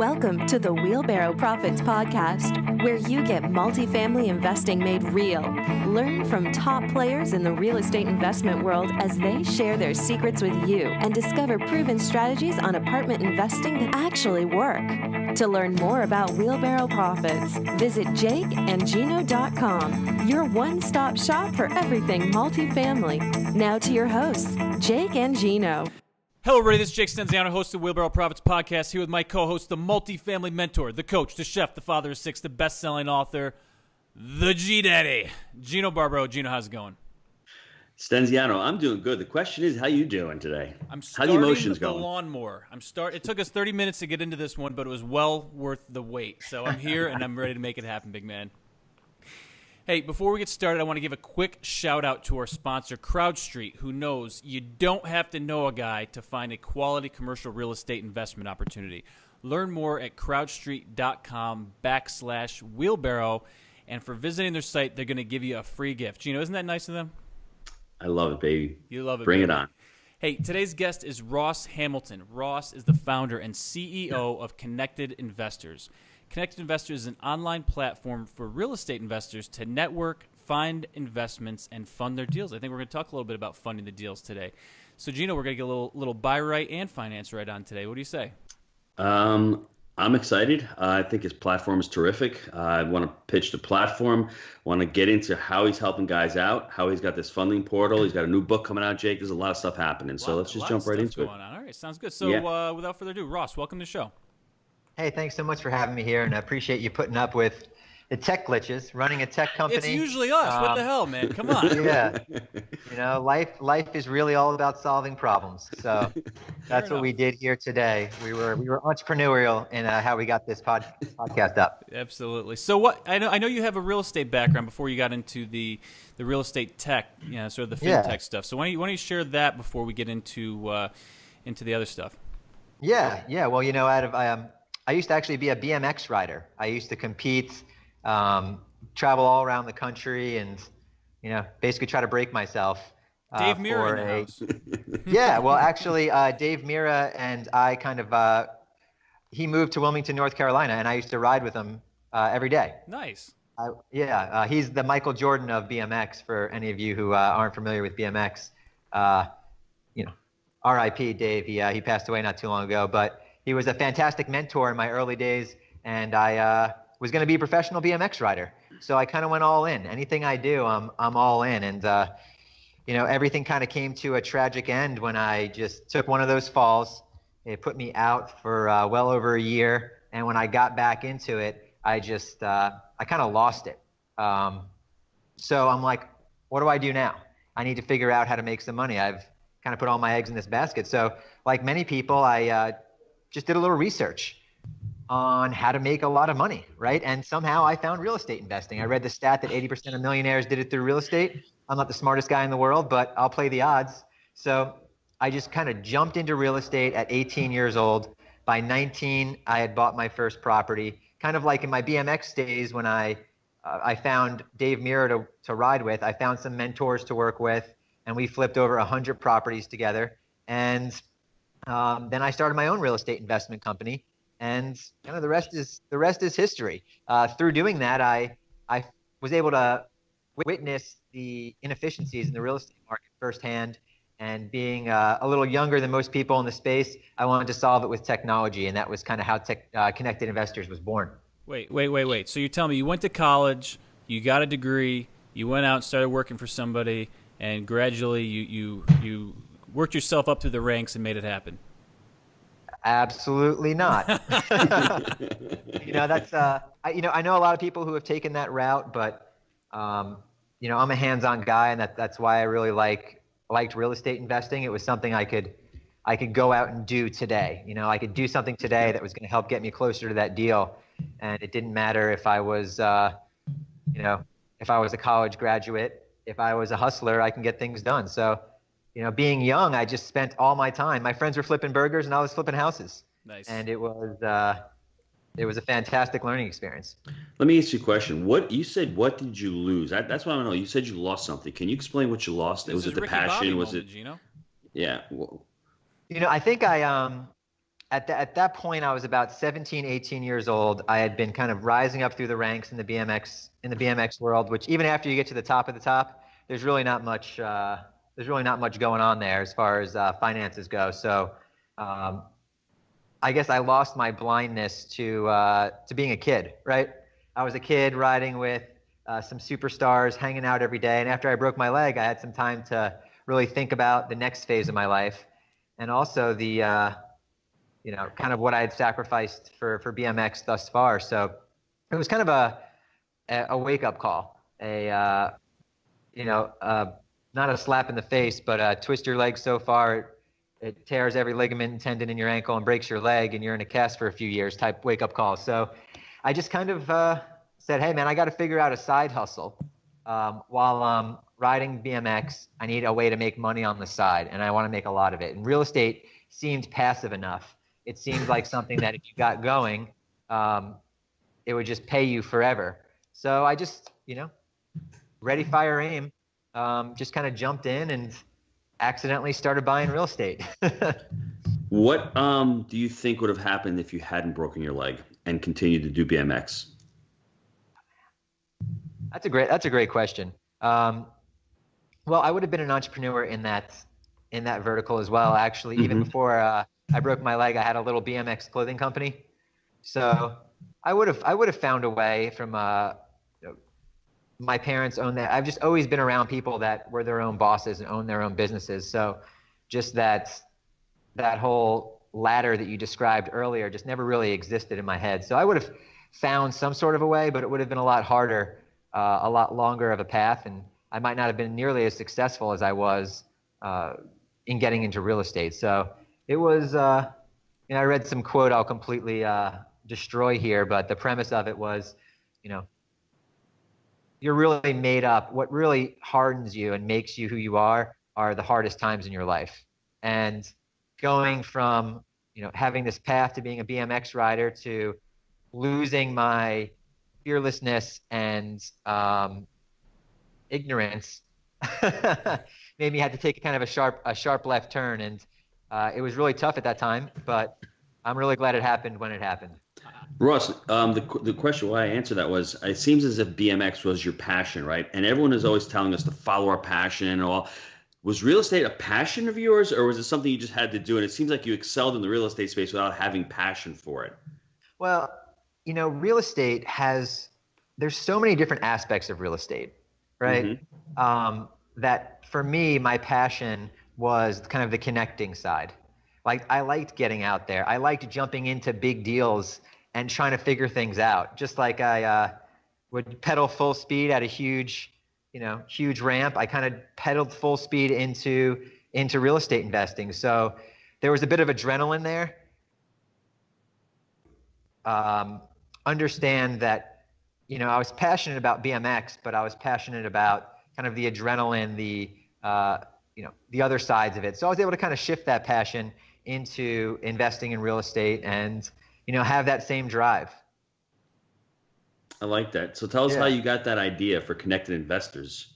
Welcome to the Wheelbarrow Profits Podcast, where you get multifamily investing made real. Learn from top players in the real estate investment world as they share their secrets with you and discover proven strategies on apartment investing that actually work. To learn more about Wheelbarrow Profits, visit jakeandgino.com, your one-stop shop for everything multifamily. Now to your hosts, Jake and Gino. Hello, everybody. This is Jake Stenziano, host of Wheelbarrow Profits Podcast, here with my co-host, the multifamily mentor, the coach, the chef, the father of six, the best-selling author, the G-Daddy, Gino Barbaro. Gino, how's it going? Stenziano, I'm doing good. The question is, how you doing today? I'm how the emotions the going? lawnmower. It took us 30 minutes to get into this one, but it was well worth the wait. So I'm here, and I'm ready to make it happen, big man. Hey, before we get started, I want to give a quick shout-out to our sponsor, CrowdStreet, who knows you don't have to know a guy to find a quality commercial real estate investment opportunity. Learn more at crowdstreet.com/wheelbarrow, and for visiting their site, they're going to give you a free gift. Gino, isn't that nice of them? I love it, baby. You love it, Bring baby. it on. Hey, today's guest is Ross Hamilton. Ross is the founder and CEO of Connected Investors. Connected Investors is an online platform for real estate investors to network, find investments, and fund their deals. I think we're going to talk a little bit about funding the deals today. So, Gino, we're going to get a little buy right and finance right on today. What do you say? I'm excited. I think his platform is terrific. I want to pitch the platform. I want to get into how he's helping guys out, how he's got this funding portal. He's got a new book coming out, Jake. There's a lot of stuff happening. So let's just jump right into it. All right, sounds good. So without further ado, Ross, welcome to the show. Hey, thanks so much for having me here, and I appreciate you putting up with the tech glitches, running a tech company. It's usually us. What the hell, man? Come on. Yeah. You know, life is really all about solving problems. So that's what we did here today. We were entrepreneurial in how we got this podcast up. Absolutely. So what I know you have a real estate background before you got into the real estate tech, sort of the Fintech stuff. So why don't you share that before we get into the other stuff? Yeah. Well, I used to actually be a BMX rider. I used to compete, travel all around the country, and basically try to break myself. Dave Mira in the house. Yeah, well, actually, Dave Mira and I he moved to Wilmington, North Carolina, and I used to ride with him every day. Nice. He's the Michael Jordan of BMX. For any of you who aren't familiar with BMX, R.I.P. Dave. He passed away not too long ago, but he was a fantastic mentor in my early days, and I was going to be a professional BMX rider. So I kind of went all in. Anything I do, I'm all in. And everything kind of came to a tragic end when I just took one of those falls. It put me out for well over a year, and when I got back into it, I kind of lost it. So I'm like, what do I do now? I need to figure out how to make some money. I've kind of put all my eggs in this basket. So like many people, I just did a little research on how to make a lot of money, right? And somehow I found real estate investing. I read the stat that 80% of millionaires did it through real estate. I'm not the smartest guy in the world, but I'll play the odds. So I just kind of jumped into real estate at 18 years old. By 19, I had bought my first property. Kind of like in my BMX days when I found Dave Mira to ride with. I found some mentors to work with, and we flipped over 100 properties together. And then I started my own real estate investment company, and kind of the rest is history. Through doing that, I was able to witness the inefficiencies in the real estate market firsthand. And being a little younger than most people in the space, I wanted to solve it with technology, and that was kind of how Connected Investors was born. Wait. So you tell me you went to college, you got a degree, you went out and started working for somebody, and gradually you worked yourself up through the ranks and made it happen. Absolutely not. That's I know a lot of people who have taken that route, but I'm a hands-on guy, and that's why I really liked real estate investing. It was something I could go out and do today. I could do something today that was going to help get me closer to that deal, and it didn't matter if I was if I was a college graduate, if I was a hustler, I can get things done. So being young, I just spent all my time. My friends were flipping burgers, and I was flipping houses. Nice. And it was a fantastic learning experience. Let me ask you a question. What did you lose? That's what I want to know. You said you lost something. Can you explain what you lost? Was it the passion? Was it? Gino? Yeah. I think at that point, I was about 17, 18 years old. I had been kind of rising up through the ranks in the BMX world, which even after you get to the top of the top, there's really not much going on there as far as finances go. So I guess I lost my blindness to being a kid, right? I was a kid riding with some superstars, hanging out every day. And after I broke my leg, I had some time to really think about the next phase of my life, and also the kind of what I had sacrificed for BMX thus far. So it was kind of a wake-up call, not a slap in the face, but twist your leg so far it tears every ligament and tendon in your ankle and breaks your leg, and you're in a cast for a few years type wake-up call. So I just kind of said, hey, man, I got to figure out a side hustle. While I'm riding BMX, I need a way to make money on the side, and I want to make a lot of it. And real estate seemed passive enough. It seemed like something that if you got going, it would just pay you forever. So I just, ready, fire, aim, just kind of jumped in and accidentally started buying real estate. What do you think would have happened if you hadn't broken your leg and continued to do BMX? That's a great question. Well, I would have been an entrepreneur in that vertical as well. Actually, even before I broke my leg, I had a little BMX clothing company. So I would have found a way from my parents own that. I've just always been around people that were their own bosses and own their own businesses. So just that whole ladder that you described earlier just never really existed in my head. So I would have found some sort of a way, but it would have been a lot harder, a lot longer of a path, and I might not have been nearly as successful as I was in getting into real estate. So it was, I read some quote I'll completely destroy here, but the premise of it was, you're really made up. What really hardens you and makes you who you are the hardest times in your life. And going from, having this path to being a BMX rider to losing my fearlessness and ignorance made me have to take kind of a sharp left turn. And it was really tough at that time, but I'm really glad it happened when it happened. Ross, the question why I answered that was, it seems as if BMX was your passion, right? And everyone is always telling us to follow our passion and all. Was real estate a passion of yours, or was it something you just had to do? And it seems like you excelled in the real estate space without having passion for it. Well, real estate there's so many different aspects of real estate, right? That for me, my passion was kind of the connecting side. Like, I liked getting out there. I liked jumping into big deals and trying to figure things out. Just like I would pedal full speed at a huge ramp, I kind of pedaled full speed into real estate investing. So there was a bit of adrenaline there. Understand that, I was passionate about BMX, but I was passionate about kind of the adrenaline, the other sides of it. So I was able to kind of shift that passion into investing in real estate and, have that same drive. I like that. So tell us how you got that idea for Connected Investors.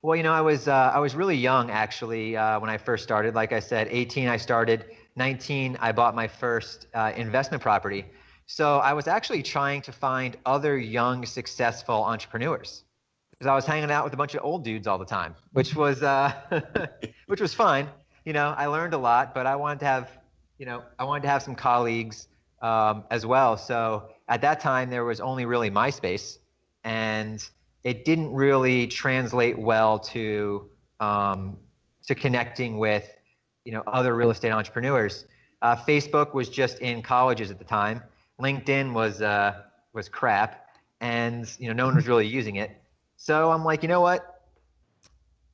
Well, I was really young actually when I first started. Like I said, 18 I started, 19 I bought my first investment property. So I was actually trying to find other young, successful entrepreneurs, because I was hanging out with a bunch of old dudes all the time, which was fine. I learned a lot, but I wanted to have some colleagues as well. So at that time, there was only really MySpace, and it didn't really translate well to connecting with other real estate entrepreneurs. Facebook was just in colleges at the time. LinkedIn was crap, and no one was really using it. So I'm like, you know what?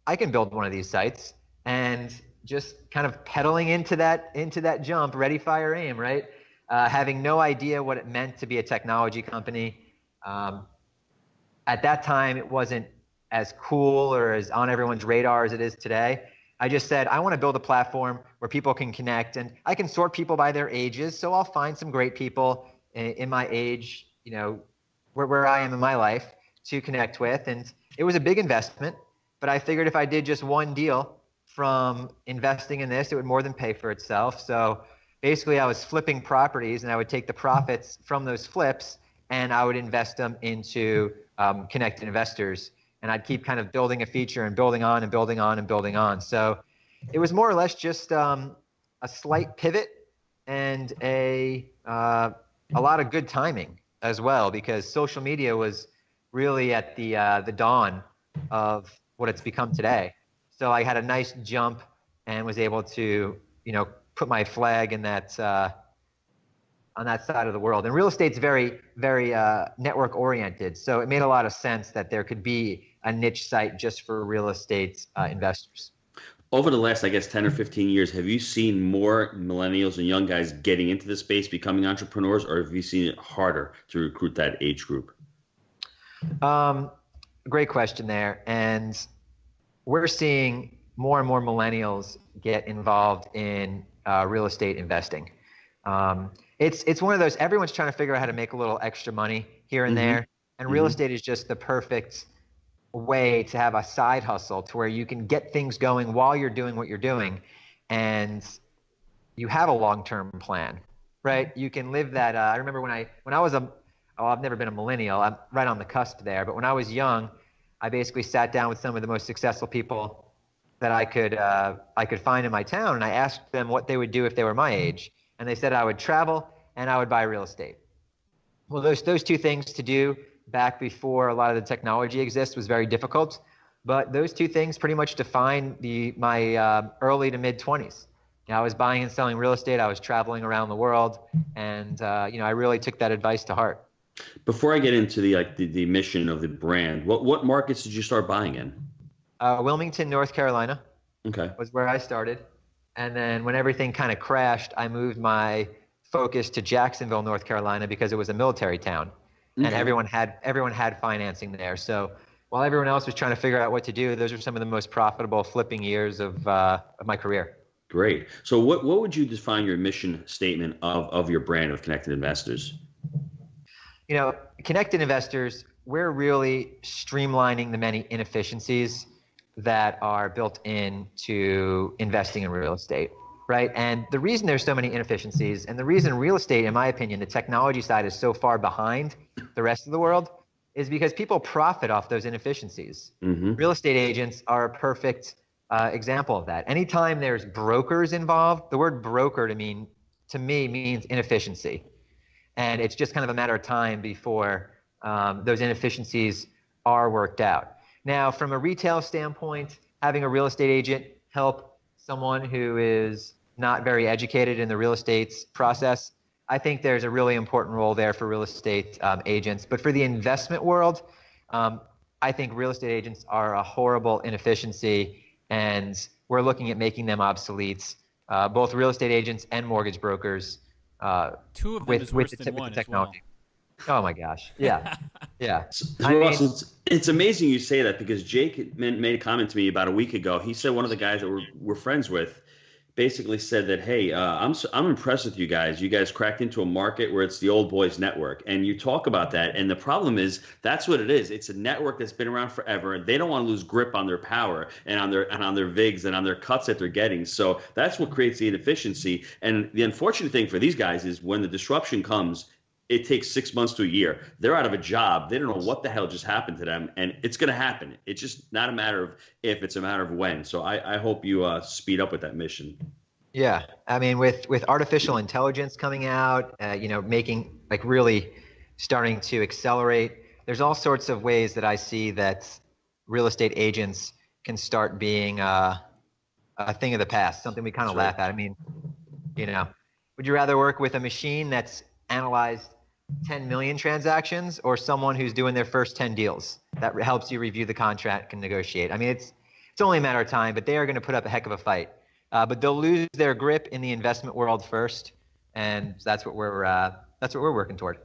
I can build one of these sites, and just kind of pedaling into that jump, ready, fire, aim, right? Having no idea what it meant to be a technology company. At that time, it wasn't as cool or as on everyone's radar as it is today. I just said, I want to build a platform where people can connect, and I can sort people by their ages. So I'll find some great people in my age, where I am in my life to connect with. And it was a big investment, but I figured if I did just one deal from investing in this, it would more than pay for itself. So basically I was flipping properties, and I would take the profits from those flips and I would invest them into connected investors. And I'd keep kind of building a feature and building on and building on and building on. So it was more or less just a slight pivot and a lot of good timing as well, because social media was really at the dawn of what it's become today. So I had a nice jump and was able to, put my flag in that on that side of the world. And real estate's very, very network oriented. So it made a lot of sense that there could be a niche site just for real estate investors. Over the last, I guess, 10 or 15 years, have you seen more millennials and young guys getting into the space, becoming entrepreneurs, or have you seen it harder to recruit that age group? Great question there. And we're seeing more and more millennials get involved in real estate investing. It's one of those, everyone's trying to figure out how to make a little extra money here and there. And real estate is just the perfect way to have a side hustle to where you can get things going while you're doing what you're doing, and you have a long-term plan, right? You can live that. I remember when I was I've never been a millennial. I'm right on the cusp there. But when I was young, I basically sat down with some of the most successful people that I could find in my town, and I asked them what they would do if they were my age, and they said I would travel and I would buy real estate. Well, those two things to do back before a lot of the technology exists was very difficult, but those two things pretty much define my early to mid 20s. I was buying and selling real estate. I was traveling around the world, and I really took that advice to heart. Before I get into the mission of the brand, what markets did you start buying in? Wilmington, North Carolina. Okay. Was where I started, and then when everything kind of crashed, I moved my focus to Jacksonville, North Carolina, because it was a military town. And everyone had financing there. So while everyone else was trying to figure out what to do, those are some of the most profitable flipping years of my career. Great. So what would you define your mission statement of your brand of Connected Investors? Connected Investors, we're really streamlining the many inefficiencies that are built into investing in real estate, right? And the reason there's so many inefficiencies, and the reason real estate, in my opinion, the technology side is so far behind the rest of the world, is because people profit off those inefficiencies. Real estate agents are a perfect example of that. Anytime there's brokers involved, the word broker to me means inefficiency. And it's just kind of a matter of time before those inefficiencies are worked out. Now, from a retail standpoint, having a real estate agent help someone who is not very educated in the real estate process, I think there's a really important role there for real estate agents. But for the investment world, I think real estate agents are a horrible inefficiency, and we're looking at making them obsolete, both real estate agents and mortgage brokers. Two of them is worse with than the one technology. Oh my gosh. Yeah. Yeah. So Ross, it's amazing you say that, because Jake made a comment to me about a week ago. He said one of the guys that we're friends with basically said that, hey, I'm impressed with you guys. You guys cracked into a market where it's the old boys network, and you talk about that. And the problem is that's what it is. It's a network that's been around forever. They don't want to lose grip on their power and on their VIGs and on their cuts that they're getting. So that's what creates the inefficiency. And the unfortunate thing for these guys is when the disruption comes, it takes 6 months to a year. They're out of a job. They don't know what the hell just happened to them, and it's going to happen. It's just not a matter of if, it's a matter of when. So I hope you speed up with that mission. Yeah, I mean, with artificial intelligence coming out, making really starting to accelerate. There's all sorts of ways that I see that real estate agents can start being a thing of the past, something we kind of laugh at. I mean, would you rather work with a machine that's analyzed 10 million transactions, or someone who's doing their first 10 deals that helps you review the contract and negotiate? I mean, it's only a matter of time, but they are going to put up a heck of a fight. But they'll lose their grip in the investment world first, and that's what we're working toward.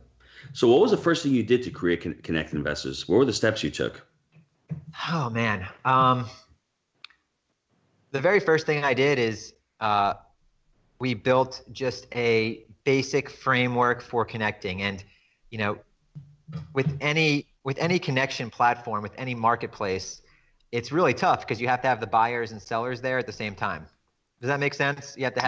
So what was the first thing you did to create Connected Investors? What were the steps you took? Oh man, the very first thing I did is we built just a basic framework for connecting. And with any connection platform, with any marketplace, it's really tough because you have to have the buyers and sellers there at the same time. Does that make sense? You have to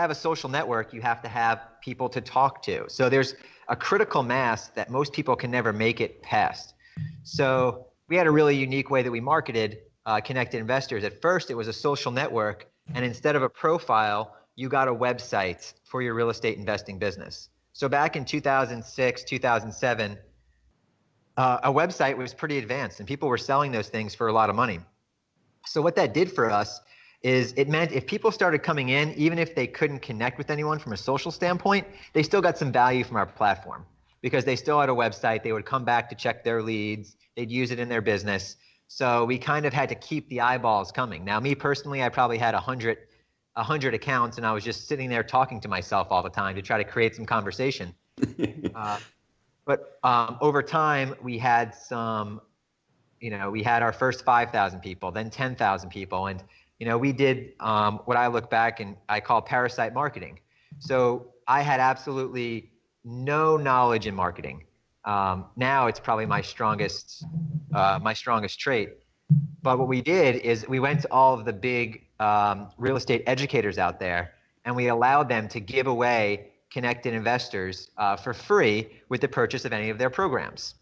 have a social network, you have to have people to talk to. So there's a critical mass that most people can never make it past. So we had a really unique way that we marketed Connected Investors. At first, it was a social network, and instead of a profile, you got a website for your real estate investing business. So back in 2006, 2007, a website was pretty advanced, and people were selling those things for a lot of money. So what that did for us is it meant if people started coming in, even if they couldn't connect with anyone from a social standpoint, they still got some value from our platform because they still had a website. They would come back to check their leads. They'd use it in their business. So we kind of had to keep the eyeballs coming. Now, me personally, I probably had 100 accounts, and I was just sitting there talking to myself all the time to try to create some conversation. But over time, we had we had our first 5,000 people, then 10,000 people. And, we did what I look back and I call parasite marketing. So I had absolutely no knowledge in marketing. Now it's probably my strongest trait. But what we did is we went to all of the big real estate educators out there, and we allowed them to give away Connected Investors for free with the purchase of any of their programs.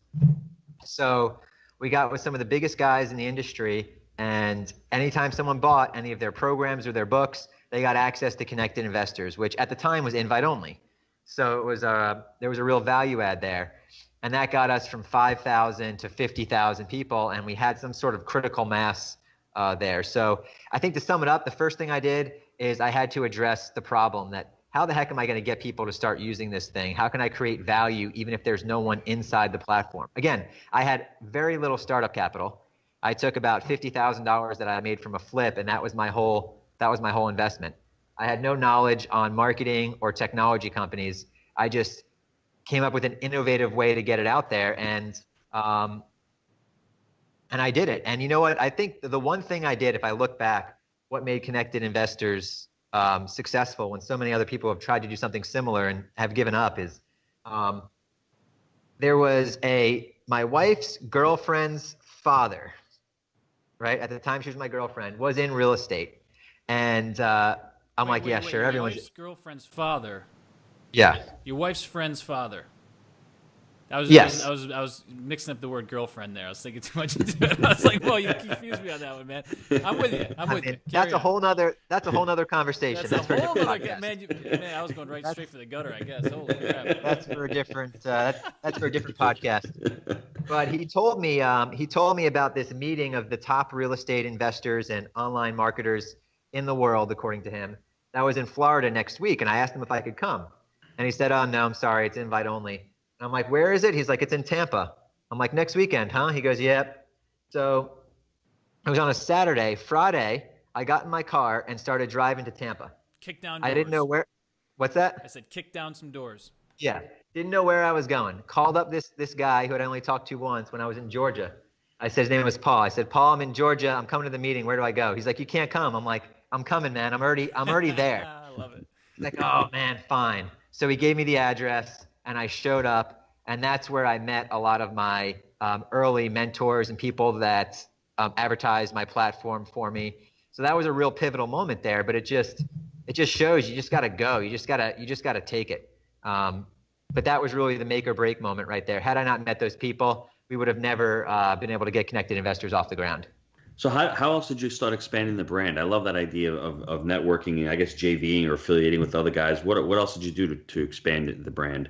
So we got with some of the biggest guys in the industry, and anytime someone bought any of their programs or their books, they got access to Connected Investors, which at the time was invite only. So it was there was a real value add there. And that got us from 5,000 to 50,000 people, and we had some sort of critical mass there. So I think to sum it up, the first thing I did is I had to address the problem that how the heck am I going to get people to start using this thing? How can I create value even if there's no one inside the platform? Again, I had very little startup capital. I took about $50,000 that I made from a flip, and that was my whole investment. I had no knowledge on marketing or technology companies. I just came up with an innovative way to get it out there, and I did it. And you know what? I think the one thing I did, if I look back, what made Connected Investors successful when so many other people have tried to do something similar and have given up is there was my wife's girlfriend's father, right? At the time she was my girlfriend, was in real estate. And I'm like, yeah, sure. Your wife's girlfriend's father. Yeah. Your wife's friend's father. I was mixing up the word girlfriend there. I was thinking too much into it. I was like, well, you confused me on that one, man. I'm with you. That's a whole nother conversation. That's for a whole other man, I was going straight for the gutter, I guess. Holy crap. That's for a different podcast. But he told me about this meeting of the top real estate investors and online marketers in the world, according to him. That was in Florida next week, and I asked him if I could come. And he said, "Oh, no, I'm sorry, it's invite only." And I'm like, "Where is it?" He's like, "It's in Tampa." I'm like, "Next weekend, huh?" He goes, "Yep." So it was on a Saturday. Friday, I got in my car and started driving to Tampa. Kick down doors. I didn't know where. What's that? I said kick down some doors. Yeah. Didn't know where I was going. Called up this guy who I'd only talked to once when I was in Georgia. I said his name was Paul. I said, "Paul, I'm in Georgia. I'm coming to the meeting. Where do I go?" He's like, "You can't come." I'm like, "I'm coming, man. I'm already there." I love it. He's like, "Oh, man, fine." So he gave me the address, and I showed up, and that's where I met a lot of my early mentors and people that advertised my platform for me. So that was a real pivotal moment there. But it just shows you just got to go. You just got to take it. But that was really the make or break moment right there. Had I not met those people, we would have never been able to get Connected Investors off the ground. So how else did you start expanding the brand? I love that idea of networking and I guess JVing or affiliating with other guys. What else did you do to expand the brand?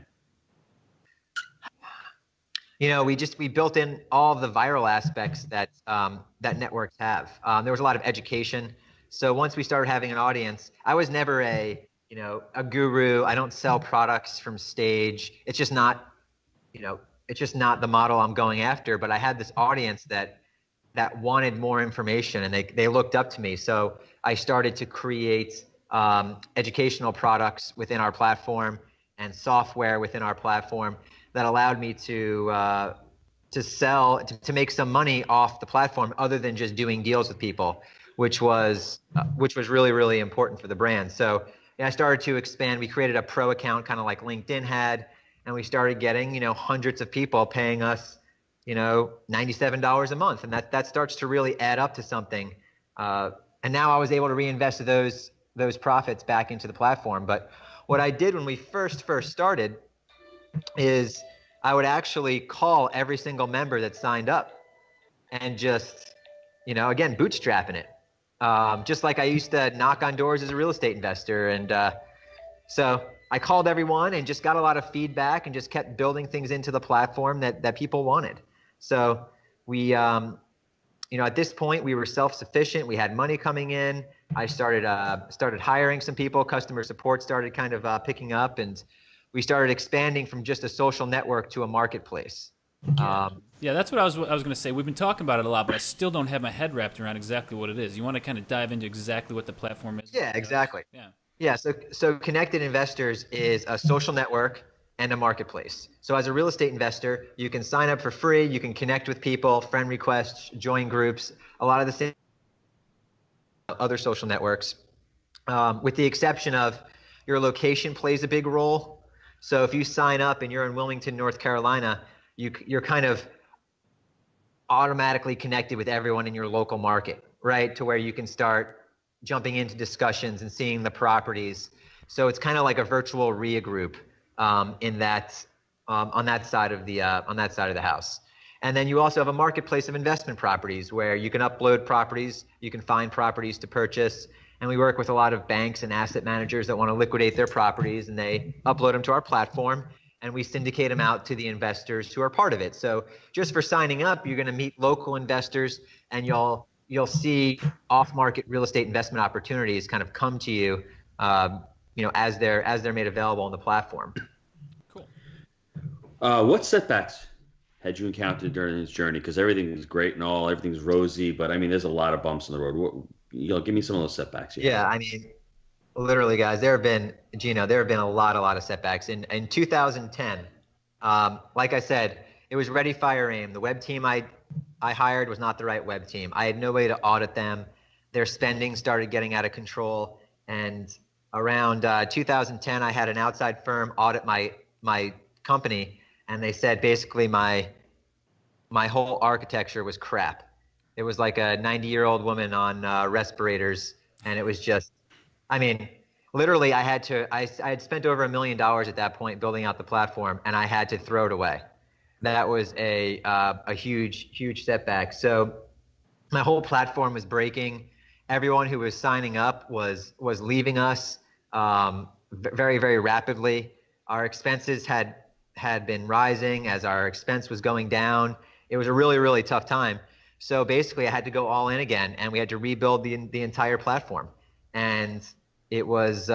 We built in all of the viral aspects that networks have. There was a lot of education. So once we started having an audience, I was never a guru. I don't sell products from stage. It's just not the model I'm going after. But I had this audience that wanted more information, and they looked up to me. So I started to create educational products within our platform and software within our platform that allowed me to sell, to make some money off the platform other than just doing deals with people, which was really, really important for the brand. So I started to expand. We created a pro account, kind of like LinkedIn had, and we started getting, hundreds of people paying us, $97 a month. And that starts to really add up to something. And now I was able to reinvest those those profits back into the platform. But what I did when we first started is I would actually call every single member that signed up and just, again, bootstrapping it. Just like I used to knock on doors as a real estate investor. And so I called everyone and just got a lot of feedback and just kept building things into the platform that people wanted. So we, at this point we were self-sufficient. We had money coming in. I started hiring some people. Customer support started kind of picking up, and we started expanding from just a social network to a marketplace. Yeah, that's what I was going to say. We've been talking about it a lot, but I still don't have my head wrapped around exactly what it is. You want to kind of dive into exactly what the platform is? Yeah, exactly. Yeah. So Connected Investors is a social network and a marketplace. So as a real estate investor, you can sign up for free. You can connect with people, friend requests, join groups, a lot of the same other social networks, with the exception of your location plays a big role. So if you sign up and you're in Wilmington, North Carolina, you're kind of automatically connected with everyone in your local market, right? To where you can start jumping into discussions and seeing the properties. So it's kind of like a virtual RIA group in that on that side of the house. And then you also have a marketplace of investment properties where you can upload properties, you can find properties to purchase. And we work with a lot of banks and asset managers that want to liquidate their properties, and they upload them to our platform, and we syndicate them out to the investors who are part of it. So just for signing up, you're going to meet local investors, and you'll see off-market real estate investment opportunities kind of come to you, as they're made available on the platform. Cool. What setbacks had you encountered during this journey? Because everything is great and all, everything's rosy, but I mean, there's a lot of bumps in the road. Give me some of those setbacks. Yeah, I mean, literally, guys, there have been a lot of setbacks. In 2010, like I said, it was ready, fire, aim. The web team I hired was not the right web team. I had no way to audit them. Their spending started getting out of control. And around 2010, I had an outside firm audit my company, and they said basically my whole architecture was crap. It was like a 90-year-old woman on respirators, and it was just, I mean, literally, I had spent over $1 million at that point building out the platform, and I had to throw it away. That was a huge setback. So my whole platform was breaking. Everyone who was signing up was leaving us very, very rapidly. Our expenses had been rising as our expense was going down. It was a really, really tough time. So basically, I had to go all in again, and we had to rebuild the entire platform. And it was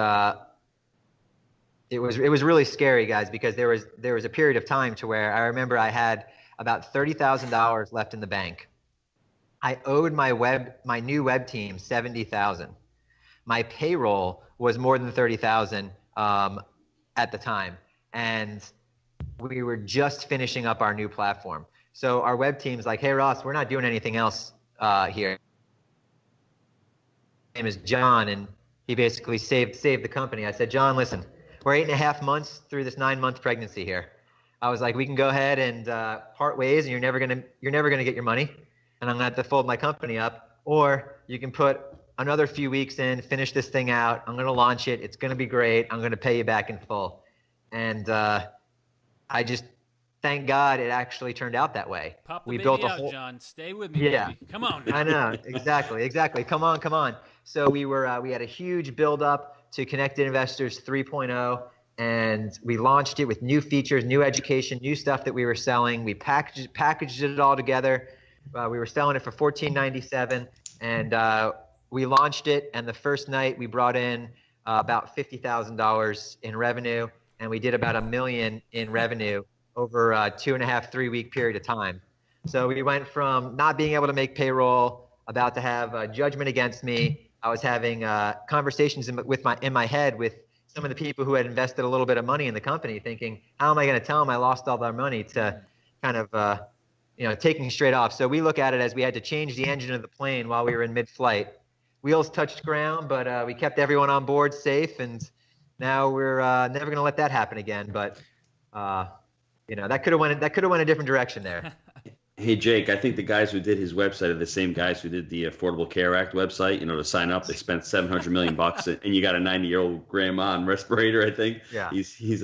really scary, guys, because there was a period of time to where I remember I had about $30,000 left in the bank. I owed my new web team $70,000. My payroll was more than $30,000 at the time, and we were just finishing up our new platform. So our web team's like, "Hey Ross, we're not doing anything else here." His name is John, and he basically saved the company. I said, "John, listen, we're 8.5 months through this 9-month pregnancy here." I was like, "We can go ahead and part ways, and you're never gonna get your money, and I'm gonna have to fold my company up, or you can put another few weeks in, finish this thing out. I'm gonna launch it. It's gonna be great. I'm gonna pay you back in full." And I just thank God it actually turned out that way. Pop the baby out, John. Stay with me, baby. Come on. I know, exactly. Come on. So we had a huge build up to Connected Investors 3.0, and we launched it with new features, new education, new stuff that we were selling. We packaged it all together. We were selling it for $14.97, and we launched it. And the first night we brought in about $50,000 in revenue, and we did about $1 million in revenue over a 2.5-3 week period of time. So we went from not being able to make payroll, about to have a judgment against me. I was having conversations in my head with some of the people who had invested a little bit of money in the company, thinking, how am I going to tell them I lost all their money, to kind of taking straight off. So we look at it as we had to change the engine of the plane while we were in mid-flight. Wheels touched ground, but we kept everyone on board safe, and now we're never going to let that happen again. But that could have went a different direction there. Hey, Jake, I think the guys who did his website are the same guys who did the Affordable Care Act website. To sign up, they spent 700 million bucks, and you got a 90-year-old grandma on respirator. I think Yeah. he's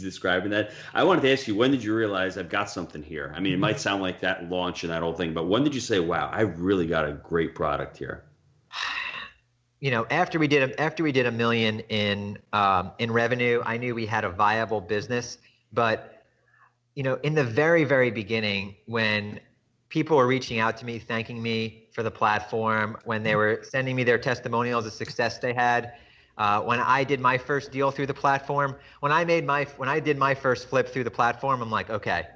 describing that. I wanted to ask you, when did you realize I've got something here? I mean, it might sound like that launch and that whole thing, but when did you say, "Wow, I really got a great product here"? After we did a million in revenue, I knew we had a viable business. But in the very, very beginning, when people were reaching out to me, thanking me for the platform, when they were sending me their testimonials of success they had, when I did my first deal through the platform, when I did my first flip through the platform, I'm like, okay,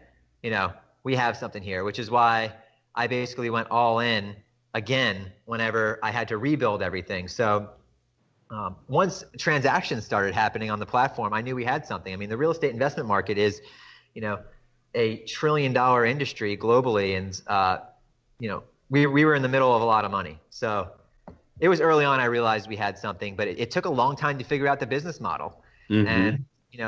we have something here, which is why I basically went all in again whenever I had to rebuild everything. So once transactions started happening on the platform, I knew we had something. I mean, the real estate investment market is, $1 trillion industry globally, and we were in the middle of a lot of money. So it was early on I realized we had something, but it took a long time to figure out the business model. And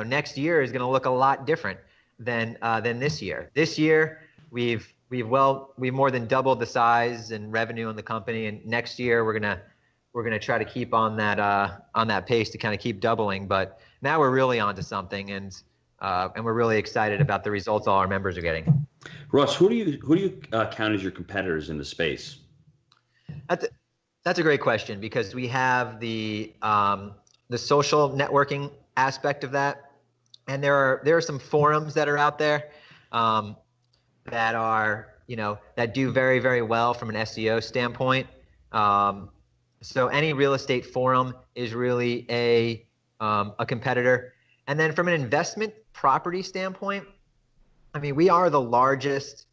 next year is going to look a lot different than this year. This year we've more than doubled the size and revenue in the company, and next year we're gonna try to keep on that pace to kind of keep doubling. But now we're really onto something, and we're really excited about the results all our members are getting. Ross, who do you count as your competitors in the space? That's a great question, because we have the social networking aspect of that, and there are some forums that are out there that are that do very, very well from an SEO standpoint. So any real estate forum is really a competitor. And then from an investment property standpoint, I mean, we are the largest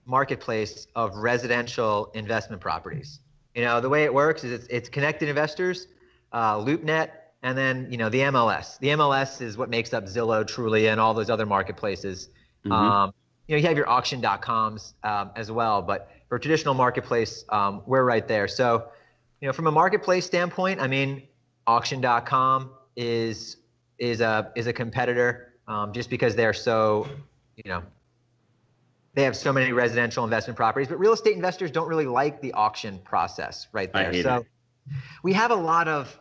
marketplace of residential investment properties. The way it works is it's connected investors, LoopNet, and then the MLS. The MLS is what makes up Zillow, Trulia, and all those other marketplaces. You have your auction.coms as well, but for traditional marketplace, we're right there. So from a marketplace standpoint, I mean, auction.com is a competitor, just because they're so they have so many residential investment properties, but real estate investors don't really like the auction process right there. So we have a lot of,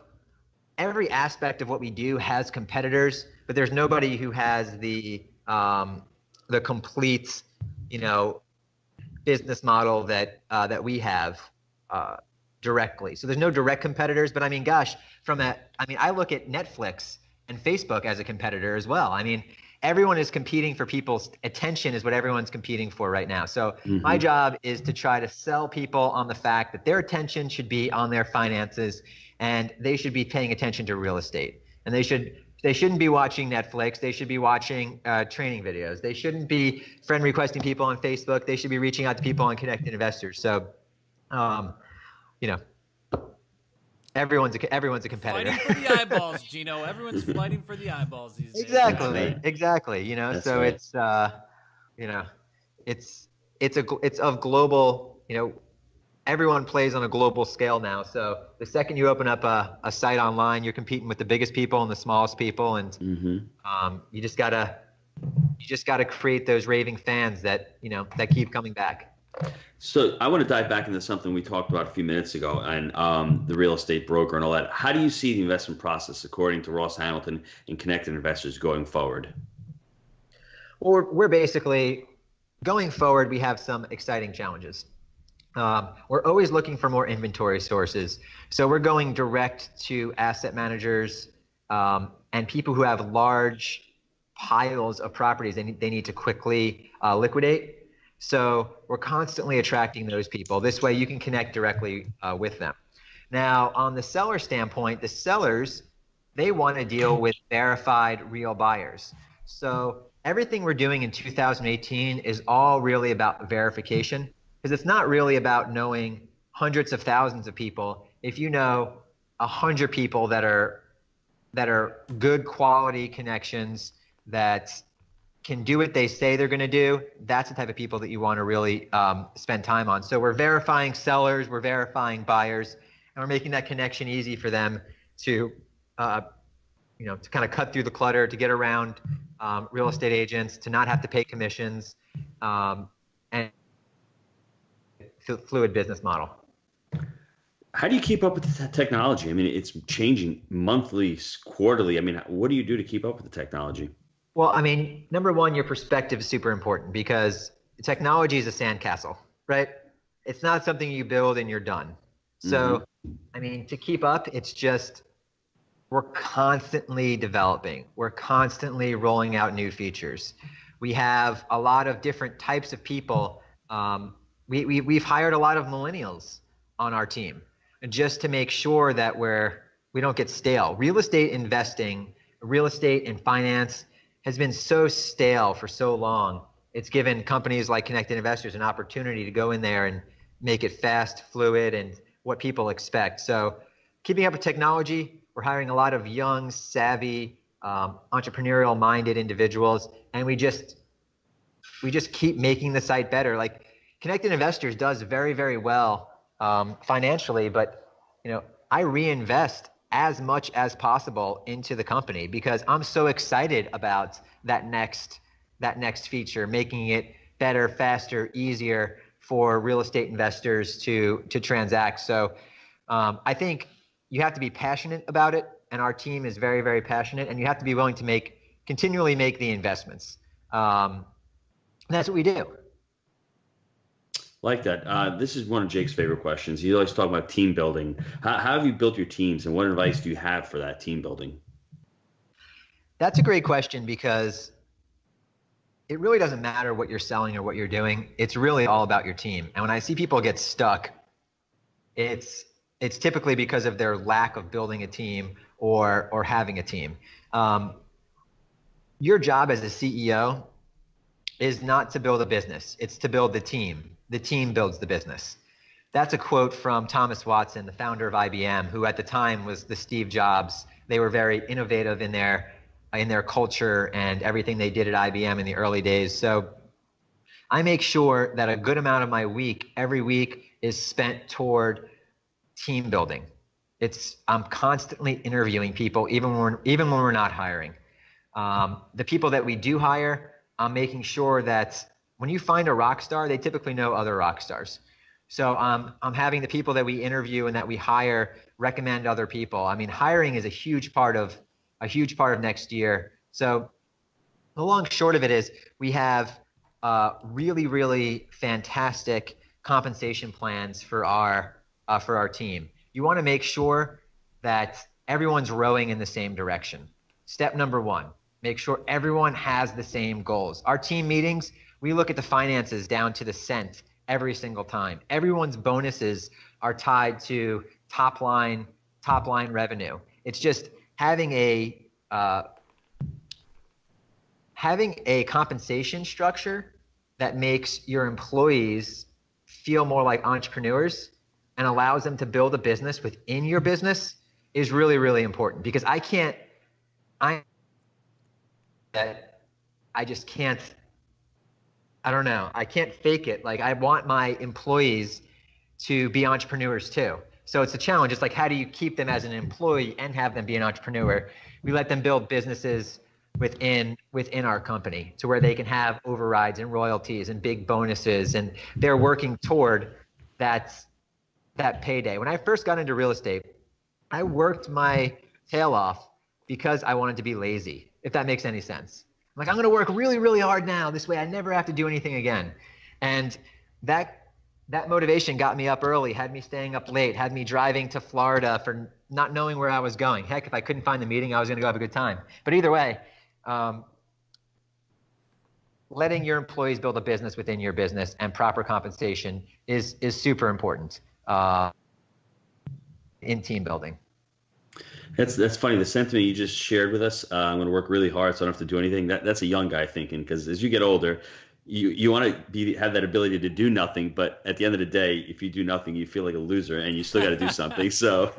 every aspect of what we do has competitors, but there's nobody who has the complete business model that we have directly. So there's no direct competitors, but I mean, gosh, I look at Netflix and Facebook as a competitor as well. I mean, everyone is competing for people's attention, is what everyone's competing for right now. So my job is to try to sell people on the fact that their attention should be on their finances, and they should be paying attention to real estate. And they shouldn't be watching Netflix. They should be watching training videos. They shouldn't be friend requesting people on Facebook. They should be reaching out to people on Connected Investors. So, everyone's a competitor. Fighting for the eyeballs, Gino. Everyone's fighting for the eyeballs these days. Exactly. That's so right. it's of global. Everyone plays on a global scale now. So the second you open up a site online, you're competing with the biggest people and the smallest people, and you just gotta create those raving fans that that keep coming back. So I want to dive back into something we talked about a few minutes ago, and the real estate broker and all that. How do you see the investment process, according to Ross Hamilton and Connected Investors, going forward? Well, we're basically going forward. We have some exciting challenges. We're always looking for more inventory sources. So we're going direct to asset managers and people who have large piles of properties they need to quickly liquidate. So we're constantly attracting those people. This way you can connect directly with them. Now, on the seller standpoint, the sellers, they want to deal with verified real buyers. So everything we're doing in 2018 is all really about verification, because it's not really about knowing hundreds of thousands of people. If you know 100 people that are good quality connections that can do what they say they're going to do, that's the type of people that you want to really spend time on. So we're verifying sellers, we're verifying buyers, and we're making that connection easy for them to to kind of cut through the clutter, to get around real estate agents, to not have to pay commissions, and fluid business model. How do you keep up with the technology? I mean, it's changing monthly, quarterly. I mean, what do you do to keep up with the technology? Well, I mean, number one, your perspective is super important because technology is a sandcastle, right? It's not something you build and you're done. So, I mean, to keep up, it's just we're constantly developing. We're constantly rolling out new features. We have a lot of different types of people. We've hired a lot of millennials on our team just to make sure that we don't get stale. Real estate investing, real estate and finance has been so stale for so long. It's given companies like Connected Investors an opportunity to go in there and make it fast, fluid, and what people expect. So keeping up with technology, we're hiring a lot of young, savvy, entrepreneurial-minded individuals, and we just keep making the site better. Like Connected Investors does very, very well financially, but I reinvest as much as possible into the company because I'm so excited about that next feature, making it better, faster, easier for real estate investors to transact. So I think you have to be passionate about it, and our team is very, very passionate, and you have to be willing to continually make the investments. And that's what we do. Like that. This is one of Jake's favorite questions. He always talk about team building. How have you built your teams, and what advice do you have for that team building? That's a great question because it really doesn't matter what you're selling or what you're doing. It's really all about your team. And when I see people get stuck, it's typically because of their lack of building a team or having a team. Your job as a CEO is not to build a business. It's to build the team. The team builds the business. That's a quote from Thomas Watson, the founder of IBM, who at the time was the Steve Jobs. They were very innovative in their culture and everything they did at IBM in the early days. So I make sure that a good amount of my every week is spent toward team building. I'm constantly interviewing people, even when we're not hiring. The people that we do hire, I'm making sure that when you find a rock star, they typically know other rock stars. So I'm having the people that we interview and that we hire recommend other people. I mean, hiring is a huge part of next year. So the long short of it is we have really, really fantastic compensation plans for our team. You want to make sure that everyone's rowing in the same direction. Step number one, make sure everyone has the same goals. Our team meetings, we look at the finances down to the cent every single time. Everyone's bonuses are tied to top line revenue. It's just having a compensation structure that makes your employees feel more like entrepreneurs and allows them to build a business within your business is really, really important because I can't fake it. Like I want my employees to be entrepreneurs too. So it's a challenge. It's like, how do you keep them as an employee and have them be an entrepreneur? We let them build businesses within our company to where they can have overrides and royalties and big bonuses, and they're working toward that payday. When I first got into real estate, I worked my tail off because I wanted to be lazy, if that makes any sense. I'm like, I'm going to work really, really hard now. This way I never have to do anything again. And that motivation got me up early, had me staying up late, had me driving to Florida for not knowing where I was going. Heck, if I couldn't find the meeting, I was going to go have a good time. But either way, letting your employees build a business within your business and proper compensation is super important in team building. That's funny. The sentiment you just shared with us, I'm going to work really hard so I don't have to do anything. That's a young guy thinking, because as you get older, you want to have that ability to do nothing. But at the end of the day, if you do nothing, you feel like a loser and you still got to do something. So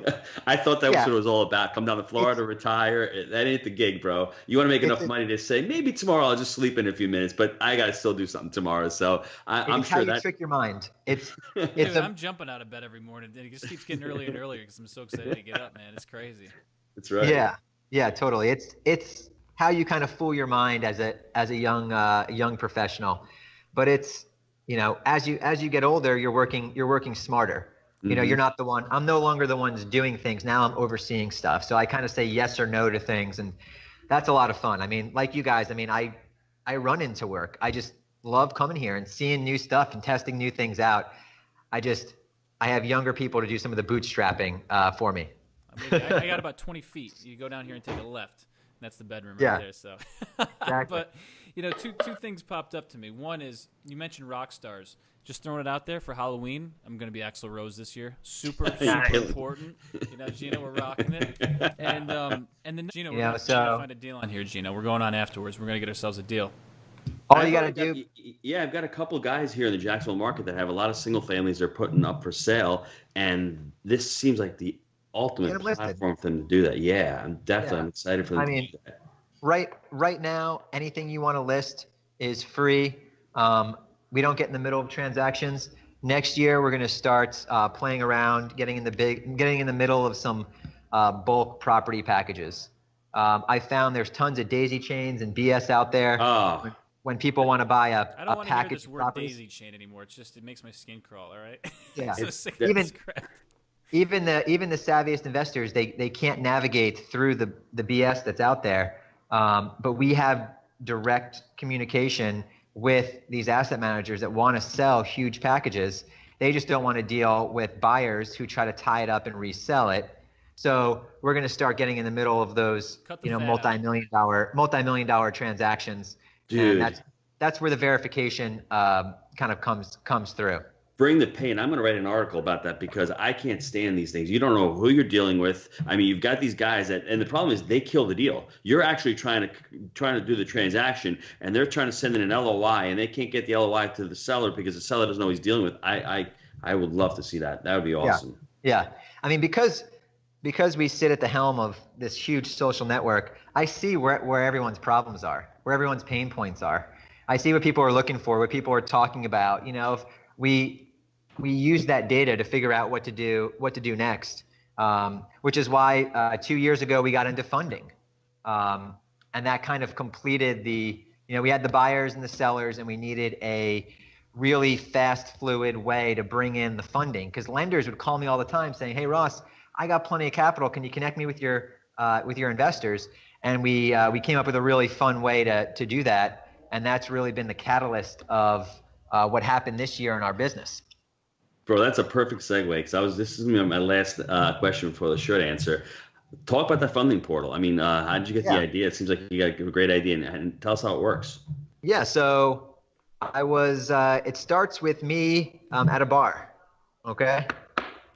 I thought that was what it was all about. Come down to Florida, retire. That ain't the gig, bro. You want to make enough money to say, maybe tomorrow I'll just sleep in a few minutes, but I got to still do something tomorrow. So I'm sure how you trick your mind. Dude, I'm jumping out of bed every morning. It just keeps getting earlier and earlier because I'm so excited to get up, man. It's crazy. That's right. Yeah, totally. It's how you kind of fool your mind as a young professional, but it's as you get older, you're working smarter. You're not the one. I'm no longer the ones doing things. Now I'm overseeing stuff. So I kind of say yes or no to things, and that's a lot of fun. I mean, like you guys, I mean, I run into work. I just love coming here and seeing new stuff and testing new things out. I have younger people to do some of the bootstrapping for me. I got about 20 feet. You go down here and take a left. That's the bedroom right there. So, exactly. But two things popped up to me. One is you mentioned rock stars. Just throwing it out there for Halloween. I'm going to be Axl Rose this year. Super important. Gino, we're rocking it. And then Gino, we're going to find a deal on here. Gino, we're going on afterwards. We're going to get ourselves a deal. All you got to do. Yeah, I've got a couple guys here in the Jacksonville market that have a lot of single families they're putting up for sale, and this seems like the ultimate platform for them to do that. Yeah, I'm excited for them to do that. Right now, anything you want to list is free. We don't get in the middle of transactions. Next year, we're going to start playing around, getting in the middle of some bulk property packages. I found there's tons of daisy chains and BS out there. Oh. When people want to buy a I don't want to hear this word properties. Daisy chain anymore. It makes my skin crawl. All right. Yeah. So sick of this crap. Even the savviest investors, they can't navigate through the BS that's out there. But we have direct communication with these asset managers that want to sell huge packages. They just don't want to deal with buyers who try to tie it up and resell it. So we're going to start getting in the middle of those, multi-million dollar transactions. Dude. And that's where the verification kind of comes through. Bring the pain. I'm going to write an article about that because I can't stand these things. You don't know who you're dealing with. I mean, you've got these guys and the problem is they kill the deal. You're actually trying to do the transaction, and they're trying to send in an LOI, and they can't get the LOI to the seller because the seller doesn't know what he's dealing with. I would love to see that. That would be awesome. Yeah. I mean, because we sit at the helm of this huge social network, I see where everyone's problems are, where everyone's pain points are. I see what people are looking for, what people are talking about. If we use that data to figure out what to do next, which is why 2 years ago we got into funding, and that kind of completed we had the buyers and the sellers, and we needed a really fast, fluid way to bring in the funding, because lenders would call me all the time saying, "Hey Ross, I got plenty of capital. Can you connect me with your investors?" And we came up with a really fun way to do that, and that's really been the catalyst of what happened this year in our business. Bro, that's a perfect segue because this is my last question for the short answer. Talk about the funding portal. I mean, how did you get the idea? It seems like you got a great idea, and tell us how it works. Yeah, so it starts with me at a bar, okay?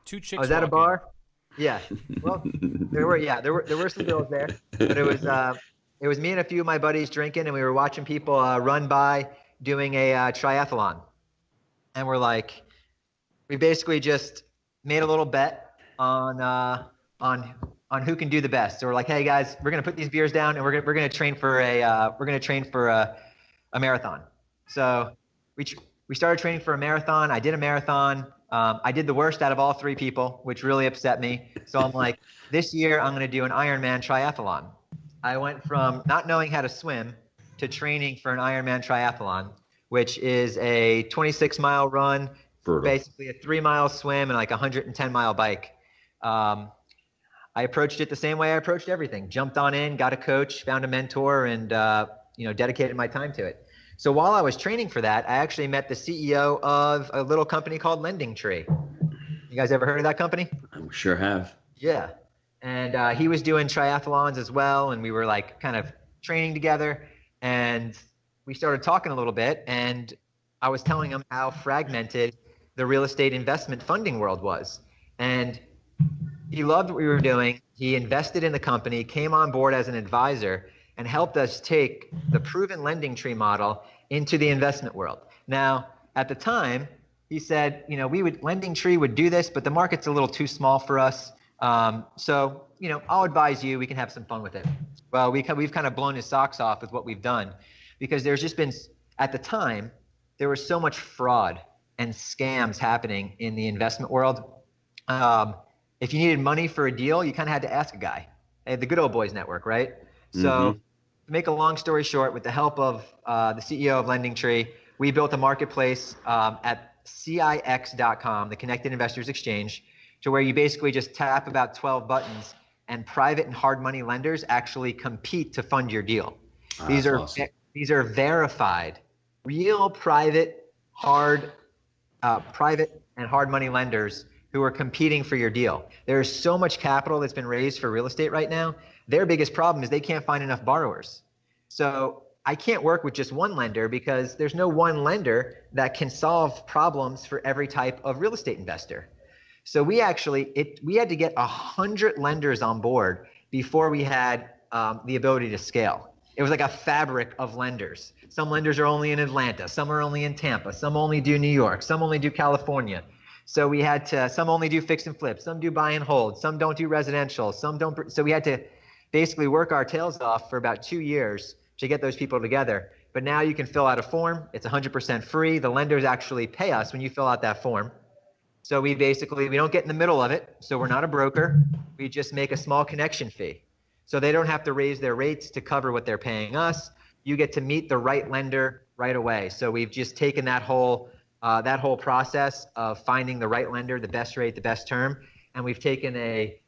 Two chicks. I was at a bar. Yeah. Well, there were some girls there, but it was me and a few of my buddies drinking, and we were watching people run by doing a triathlon, and we basically just made a little bet on who can do the best. So we're like, "Hey guys, we're gonna put these beers down, and we're gonna train for a marathon." So we started training for a marathon. I did a marathon. I did the worst out of all three people, which really upset me. So I'm like, this year I'm gonna do an Ironman triathlon. I went from not knowing how to swim to training for an Ironman triathlon, which is a 26-mile run, basically a 3-mile swim, and like a 110-mile bike. I approached it the same way I approached everything. Jumped on in, got a coach, found a mentor, and dedicated my time to it. So while I was training for that, I actually met the CEO of a little company called Lending Tree. You guys ever heard of that company? I sure have. Yeah. And he was doing triathlons as well, and we were like kind of training together, and we started talking a little bit, and I was telling him how fragmented the real estate investment funding world was. And he loved what we were doing. He invested in the company, came on board as an advisor, and helped us take the proven Lending Tree model into the investment world. Now, at the time, he said, Lending Tree would do this, but the market's a little too small for us. So, I'll advise you, we can have some fun with it. Well, we've kind of blown his socks off with what we've done, because there's just been, at the time, there was so much fraud and scams happening in the investment world. If you needed money for a deal, you kind of had to ask a guy. The good old boys network, right? Mm-hmm. So to make a long story short, with the help of the CEO of Lending Tree, we built a marketplace at CIX.com, the Connected Investors Exchange, to where you basically just tap about 12 buttons and private and hard money lenders actually compete to fund your deal. These are awesome. These are verified, real private and hard money lenders who are competing for your deal. There is so much capital that's been raised for real estate right now. Their biggest problem is they can't find enough borrowers. So I can't work with just one lender because there's no one lender that can solve problems for every type of real estate investor. So we had to get 100 lenders on board before we had the ability to scale. It was like a fabric of lenders. Some lenders are only in Atlanta, some are only in Tampa, some only do New York, some only do California. So we had to, some only do fix and flip, some do buy and hold, some don't do residential, some don't. So we had to basically work our tails off for about 2 years to get those people together. But now you can fill out a form. It's 100% free. The lenders actually pay us when you fill out that form. So we don't get in the middle of it. So we're not a broker. We just make a small connection fee. So they don't have to raise their rates to cover what they're paying us. You get to meet the right lender right away. So we've just taken that whole process of finding the right lender, the best rate, the best term, and we've taken a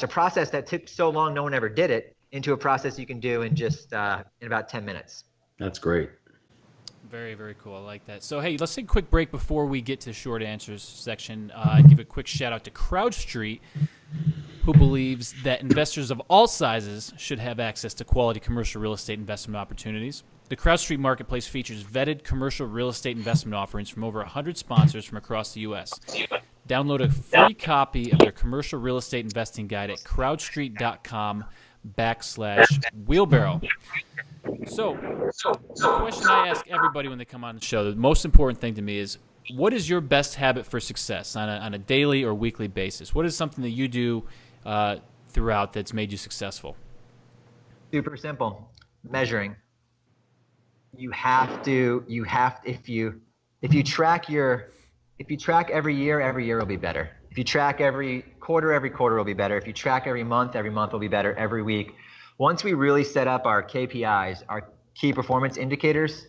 process that took so long no one ever did it into a process you can do in just in about 10 minutes. That's great. Very, very cool. I like that. So, hey, let's take a quick break before we get to short answers section. Give a quick shout out to CrowdStreet, who believes that investors of all sizes should have access to quality commercial real estate investment opportunities. The CrowdStreet marketplace features vetted commercial real estate investment offerings from over 100 sponsors from across the U.S. Download a free copy of their commercial real estate investing guide at crowdstreet.com/wheelbarrow. So, the question I ask everybody when they come on the show, the most important thing to me is, what is your best habit for success on a daily or weekly basis? What is something that you do throughout that's made you successful? Super simple. Measuring. You have to, if you track every year will be better. If you track every quarter will be better. If you track every month will be better. Every week. Once we really set up our KPIs, our key performance indicators,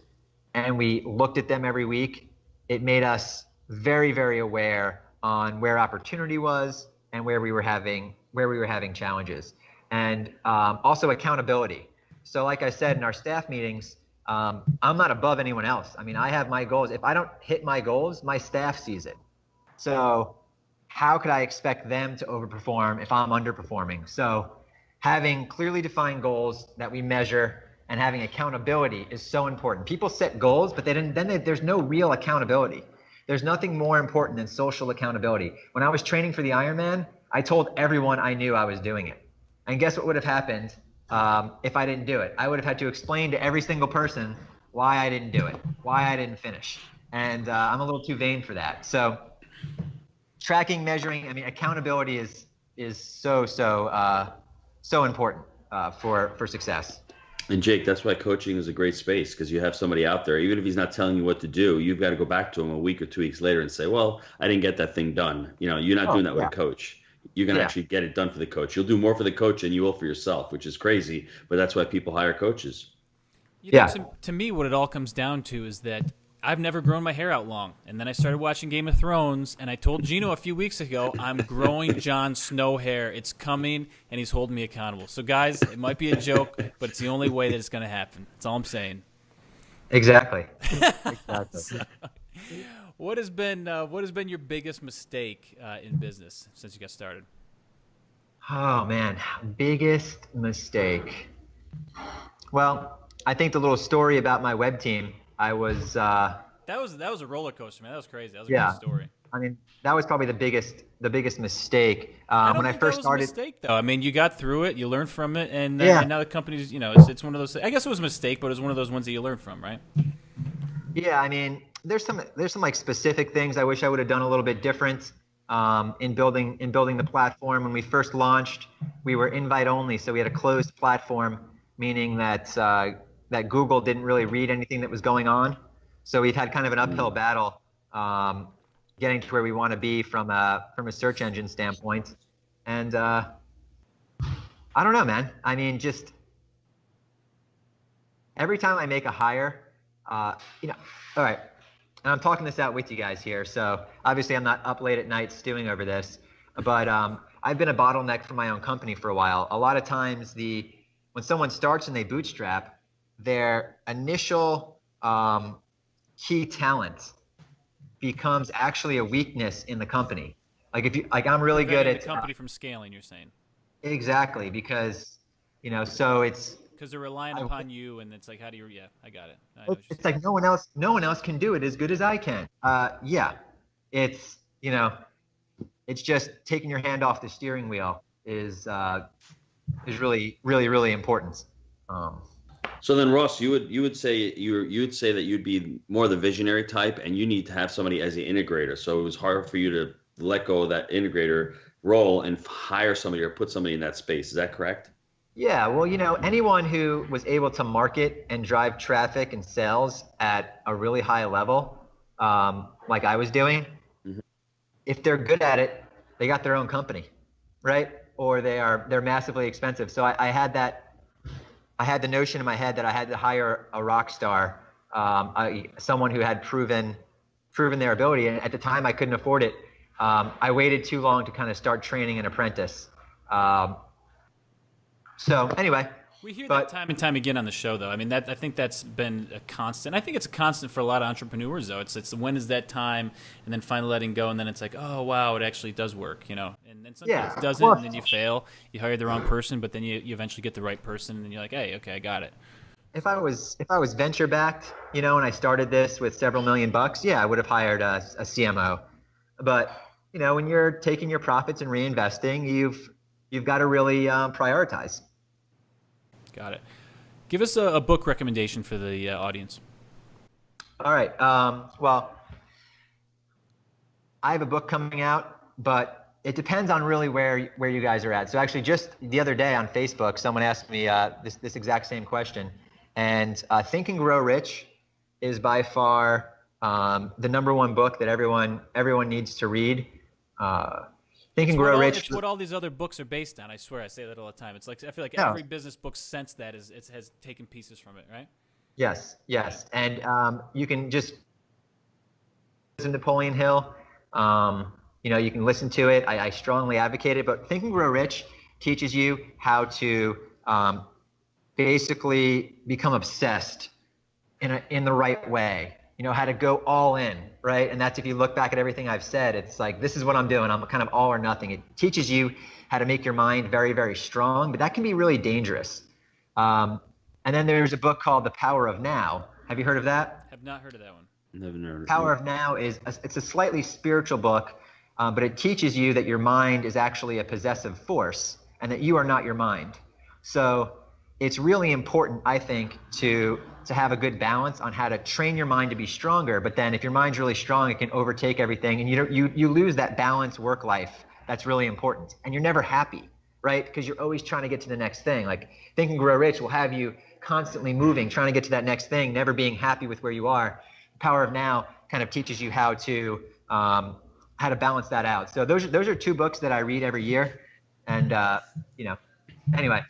and we looked at them every week, it made us very, very aware on where opportunity was and where we were having challenges, and also accountability. So like I said in our staff meetings, I'm not above anyone else. I mean, I have my goals. If I don't hit my goals, my staff sees it. So how could I expect them to overperform if I'm underperforming? So having clearly defined goals that we measure and having accountability is so important. People set goals, but there's no real accountability. There's nothing more important than social accountability. When I was training for the Ironman, I told everyone I knew I was doing it. And guess what would have happened if I didn't do it? I would have had to explain to every single person why I didn't do it, why I didn't finish. And I'm a little too vain for that. So tracking, measuring, accountability is so important for success. And Jake, that's why coaching is a great space, because you have somebody out there, even if he's not telling you what to do, you've got to go back to him a week or 2 weeks later and say, well, I didn't get that thing done. You're not doing that with a coach. You're going to actually get it done for the coach. You'll do more for the coach than you will for yourself, which is crazy, but that's why people hire coaches. To me, what it all comes down to is that I've never grown my hair out long. And then I started watching Game of Thrones, and I told Gino a few weeks ago, I'm growing Jon Snow hair. It's coming, and he's holding me accountable. So, guys, it might be a joke, but it's the only way that it's going to happen. That's all I'm saying. Exactly. So, what has been your biggest mistake in business since you got started? Oh, man. Biggest mistake. Well, I think the little story about my web team, I was that was a roller coaster, man. That was crazy. That was a great story. That was probably the biggest mistake when I first started. That was a mistake, though. You got through it, you learned from it, and now the company's, it's one of those. I guess it was a mistake, but it was one of those ones that you learned from, right? Yeah, there's some like specific things I wish I would have done a little bit different in building the platform. When we first launched, we were invite only, so we had a closed platform, meaning that Google didn't really read anything that was going on. So we've had kind of an uphill battle getting to where we want to be from a search engine standpoint. And I don't know, man. Just every time I make a hire, You know, all right. And I'm talking this out with you guys here. So obviously I'm not up late at night stewing over this, but I've been a bottleneck for my own company for a while. A lot of times when someone starts and they bootstrap, their initial key talent becomes actually a weakness in the company. Like I'm really good at the company from scaling, you're saying. Exactly, because, you know, so it's because they're relying upon you, and it's like, how do you? Yeah, I got it. It's like no one else can do it as good as I can. Yeah, it's, you know, it's just taking your hand off the steering wheel is really, really, really important. So then, Ross, you would say that you'd be more the visionary type, and you need to have somebody as the integrator. So it was hard for you to let go of that integrator role and hire somebody or put somebody in that space. Is that correct? Yeah, well, you know, anyone who was able to market and drive traffic and sales at a really high level, like I was doing, if they're good at it, they got their own company, right? Or they're massively expensive. So I had the notion in my head that I had to hire a rock star, someone who had proven their ability. And at the time, I couldn't afford it. I waited too long to kind of start training an apprentice. So anyway, we hear that time and time again on the show, though. I mean, I think that's been a constant. I think it's a constant for a lot of entrepreneurs, though. It's when is that time, and then finally letting go, and then it's like, oh wow, it actually does work, you know. And then sometimes it doesn't, and then you fail. You hire the wrong person, but then you eventually get the right person, and then you're like, hey, okay, I got it. If I was venture backed, you know, and I started this with several $1 million, yeah, I would have hired a CMO. But you know, when you're taking your profits and reinvesting, you've got to really prioritize. Got it. Give us a book recommendation for the audience. All right. Well, I have a book coming out, but it depends on really where you guys are at. So actually, just the other day on Facebook, someone asked me this exact same question, and Think and Grow Rich is by far the #1 book that everyone needs to read. Think and Grow Rich. It's what all these other books are based on. I swear, I say that all the time. It's like I feel like every business book since that has taken pieces from it, right? Yes, and you can just listen to Napoleon Hill. You know, you can listen to it. I strongly advocate it. But Think and Grow Rich teaches you how to basically become obsessed in the right way. You know, how to go all in, right? And that's, if you look back at everything I've said, it's like, this is what I'm doing. I'm kind of all or nothing. It teaches you how to make your mind very, very strong, but that can be really dangerous. And then there's a book called The Power of Now. Have you heard of that? Have not heard of that one. Never heard of Power of Now it's a slightly spiritual book, but it teaches you that your mind is actually a possessive force and that you are not your mind. So it's really important, I think, to have a good balance on how to train your mind to be stronger. But then if your mind's really strong, it can overtake everything, and you lose that balanced work life. That's really important, and you're never happy, right? Because you're always trying to get to the next thing. Like Think and Grow Rich will have you constantly moving, trying to get to that next thing, never being happy with where you are. The Power of Now kind of teaches you how to balance that out. So those are 2 books that I read every year, and you know, anyway.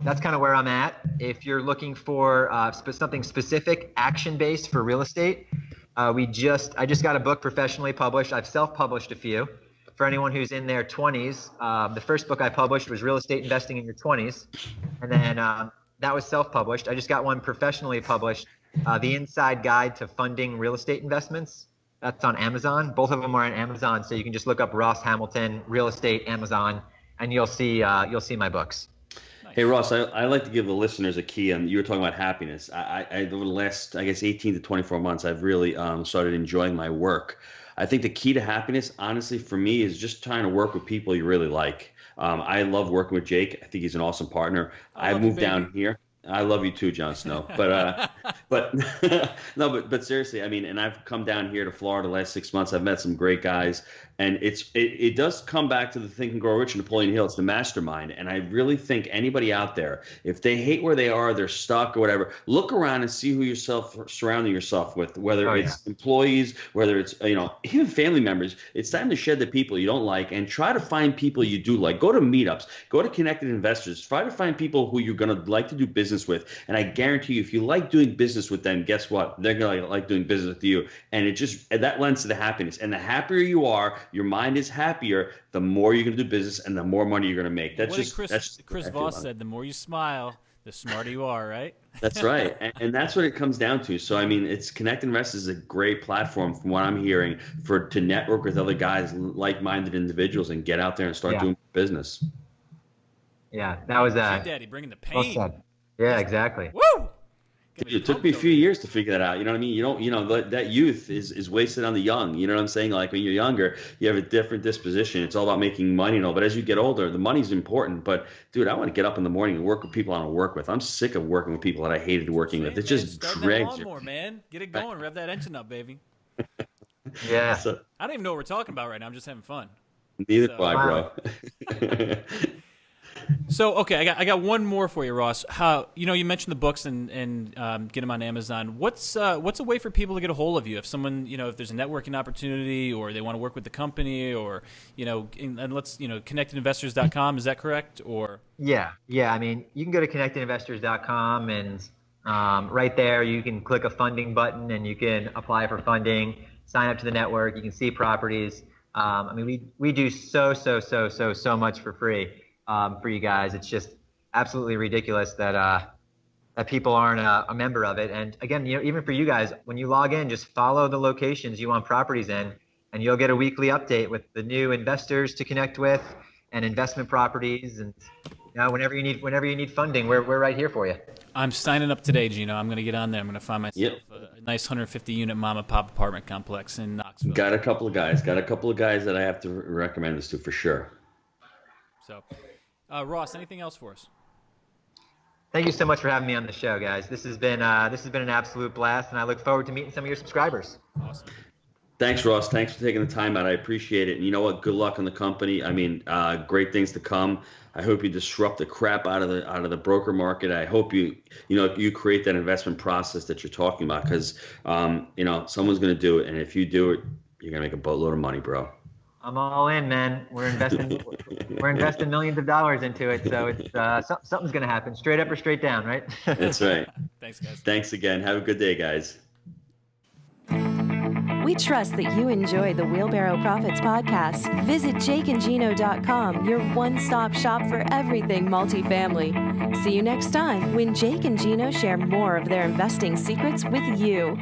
That's kind of where I'm at. If you're looking for something specific, action-based for real estate, I just got a book professionally published. I've self-published a few. For anyone who's in their 20s, the first book I published was Real Estate Investing in Your 20s, and then that was self-published. I just got one professionally published, The Inside Guide to Funding Real Estate Investments. That's on Amazon. Both of them are on Amazon, so you can just look up Ross Hamilton, Real Estate, Amazon, and you'll see my books. Hey, Ross, I like to give the listeners a key on, you were talking about happiness. I over the last, I guess, 18 to 24 months, I've really started enjoying my work. I think the key to happiness, honestly, for me, is just trying to work with people you really like. I love working with Jake. I think he's an awesome partner. I moved down here. I love you too, Jon Snow. But no, but seriously, I mean, and I've come down here to Florida the last 6 months. I've met some great guys, And it does come back to the Think and Grow Rich, Napoleon Hill. It's the mastermind. And I really think anybody out there, if they hate where they are, they're stuck or whatever, look around and see who you're surrounding yourself with, whether it's employees, whether it's, even family members. It's time to shed the people you don't like and try to find people you do like. Go to meetups, go to Connected Investors, try to find people who you're going to like to do business with. And I guarantee you, if you like doing business with them, guess what? They're going to like doing business with you. And that lends to the happiness. And the happier you are, your mind is happier, the more you're going to do business and the more money you're going to make. Chris Voss said, the more you smile, the smarter you are, right? That's right. And that's what it comes down to. So, I mean, Connect Invest is a great platform from what I'm hearing to network with other guys, like-minded individuals, and get out there and start doing business. Yeah, that was Daddy bringing the pain. Well said. Yeah, exactly. Woo! It took me a few years to figure that out. You know what I mean? That youth is wasted on the young. You know what I'm saying? Like when you're younger, you have a different disposition. It's all about making money and all. But as you get older, the money's important. But dude, I want to get up in the morning and work with people I want to work with. I'm sick of working with people that I hated working with. It just drags you. More, man. Get it going. Rev that engine up, baby. Yeah. So, I don't even know what we're talking about right now. I'm just having fun. Neither do I, bro. So, okay, I got one more for you, Ross. How you mentioned the books and get them on Amazon. What's a way for people to get a hold of you if someone if there's a networking opportunity or they want to work with the company or and let's connectedinvestors.com, is that correct? Or yeah. I mean, you can go to connectedinvestors.com and right there you can click a funding button and you can apply for funding, sign up to the network. You can see properties. I mean, we do so much for free. For you guys, it's just absolutely ridiculous that people aren't a member of it. And again, even for you guys, when you log in, just follow the locations you want properties in, and you'll get a weekly update with the new investors to connect with and investment properties. And whenever you need funding, we're right here for you. I'm signing up today, Gino. I'm going to get on there. I'm going to find myself a nice 150 unit mom and pop apartment complex in Knoxville. Got a couple of guys that I have to recommend this to for sure. So. Ross, anything else for us? Thank you so much for having me on the show, guys. This has been an absolute blast, and I look forward to meeting some of your subscribers. Awesome. Thanks, Ross. Thanks for taking the time out. I appreciate it. And you know what? Good luck on the company. I mean, great things to come. I hope you disrupt the crap out of the broker market. I hope you create that investment process that you're talking about because someone's going to do it, and if you do it, you're going to make a boatload of money, bro. I'm all in, man. We're investing millions of dollars into it, so it's something's gonna happen. Straight up or straight down, right? That's right. Thanks, guys. Thanks again. Have a good day, guys. We trust that you enjoy the Wheelbarrow Profits podcast. Visit jakeandgino.com, your one-stop shop for everything multifamily. See you next time when Jake and Gino share more of their investing secrets with you.